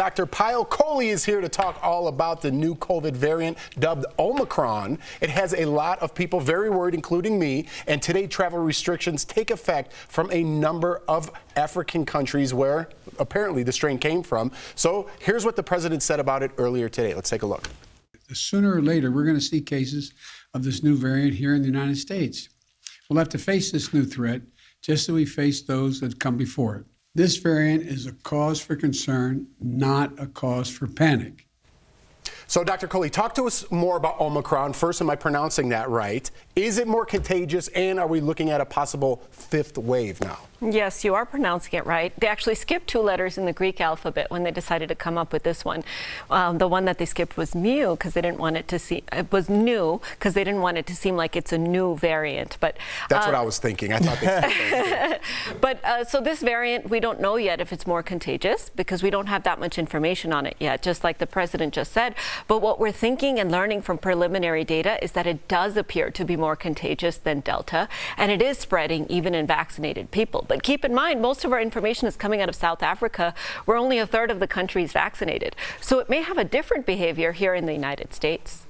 Dr. Payal Kohli is here to talk all about the new COVID variant dubbed Omicron. It has a lot of people very worried, including me, and today travel restrictions take effect from a number of African countries where apparently the strain came from. So here's what the president said about it earlier today. Let's take a look. Sooner or later, we're going to see cases of this new variant here in the United States. We'll have to face this new threat just as we face those that come before it. This variant is a cause for concern, not a cause for panic. So, Dr. Kohli, talk to us more about Omicron. First, am I pronouncing that right? Is it more contagious, and are we looking at a possible fifth wave now? Yes, you are pronouncing it right. They actually skipped 2 letters in the Greek alphabet when they decided to come up with this one. The one that they skipped was mu because they didn't want it to seem, it was new because they didn't want it to seem like it's a new variant. But that's what I was thinking. I thought they But so this variant, we don't know yet if it's more contagious because we don't have that much information on it yet, just like the president just said. But what we're thinking and learning from preliminary data is that it does appear to be more contagious than Delta, and it is spreading even in vaccinated people. But keep in mind, most of our information is coming out of South Africa, where only 1/3 of the country is vaccinated. So it may have a different behavior here in the United States.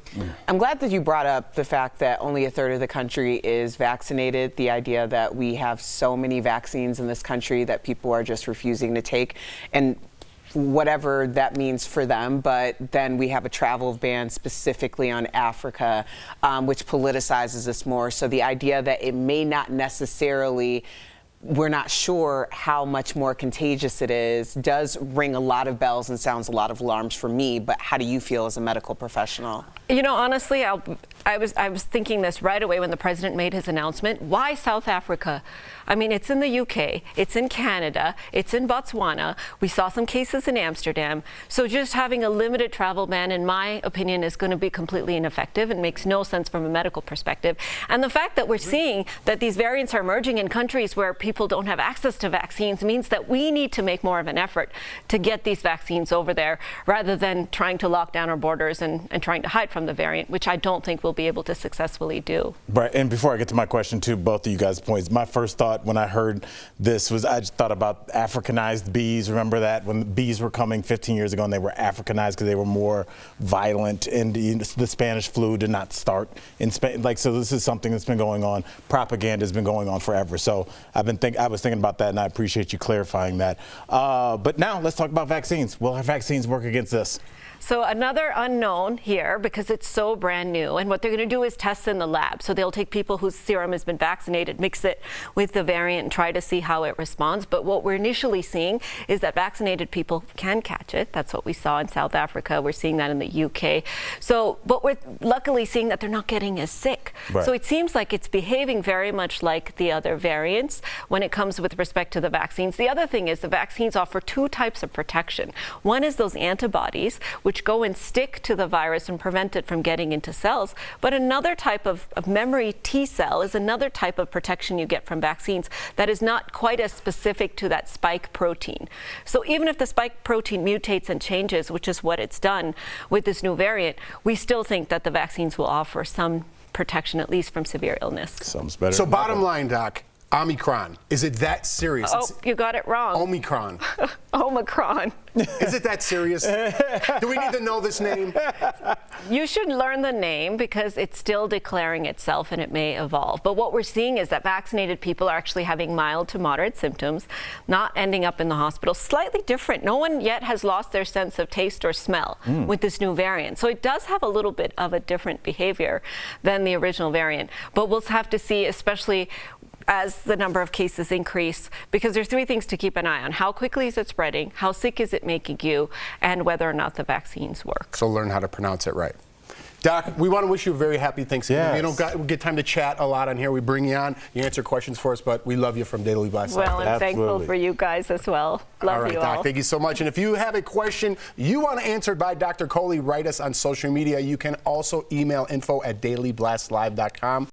I'm glad that you brought up the fact that only 1/3 of the country is vaccinated, the idea that we have so many vaccines in this country that people are just refusing to take, and whatever that means for them. But then we have a travel ban specifically on Africa, which politicizes this more. So the idea that it may not necessarily, we're not sure how much more contagious it is, does ring a lot of bells and sounds a lot of alarms for me. But how do you feel as a medical professional? You know, honestly, I was thinking this right away when the president made his announcement. Why South Africa? I mean, it's in the UK, it's in Canada, it's in Botswana. We saw some cases in Amsterdam. So just having a limited travel ban, in my opinion, is going to be completely ineffective and makes no sense from a medical perspective. And the fact that we're seeing that these variants are emerging in countries where people don't have access to vaccines means that we need to make more of an effort to get these vaccines over there rather than trying to lock down our borders and trying to hide from the variant, which I don't think we'll be able to successfully do. Right, and before I get to my question to both of you guys' points, my first thought when I heard this was I just thought about Africanized bees. Remember that when the bees were coming 15 years ago and they were Africanized because they were more violent, and the Spanish flu did not start in Spain. Like, so this is something that's been going on. Propaganda has been going on forever. So I was thinking about that, and I appreciate you clarifying that. But now let's talk about vaccines. Will our vaccines work against this? So another unknown here because it's so brand new, and what they're going to do is test in the lab. So they'll take people whose serum has been vaccinated, mix it with the variant and try to see how it responds. But what we're initially seeing is that vaccinated people can catch it. That's what we saw in South Africa. We're seeing that in the UK. So, but we're luckily seeing that they're not getting as sick. Right. So it seems like it's behaving very much like the other variants when it comes with respect to the vaccines. The other thing is the vaccines offer 2 types of protection. One is those antibodies, which go and stick to the virus and prevent it from getting into cells. But another type of memory T cell is another type of protection you get from vaccines that is not quite as specific to that spike protein. So even if the spike protein mutates and changes, which is what it's done with this new variant, we still think that the vaccines will offer some protection, at least from severe illness. Sounds better. So bottom line, Doc, Omicron, is it that serious? Oh, you got it wrong. Omicron. Omicron. Is it that serious? Do we need to know this name? You should learn the name because it's still declaring itself and it may evolve. But what we're seeing is that vaccinated people are actually having mild to moderate symptoms, not ending up in the hospital. Slightly different. No one yet has lost their sense of taste or smell with this new variant. So it does have a little bit of a different behavior than the original variant. But we'll have to see, especially as the number of cases increase, because there's 3 things to keep an eye on. How quickly is it spreading? How sick is it making you? And whether or not the vaccines work. So learn how to pronounce it right. Doc, we want to wish you a very happy Thanksgiving. Yes. We don't get time to chat a lot on here. We bring you on, you answer questions for us, but we love you from Daily Blast. Well, I'm thankful for you guys as well. Love all right, you all. Doc, thank you so much. And if you have a question you want answered by Dr. Kohli, write us on social media. You can also email info@dailyblastlive.com.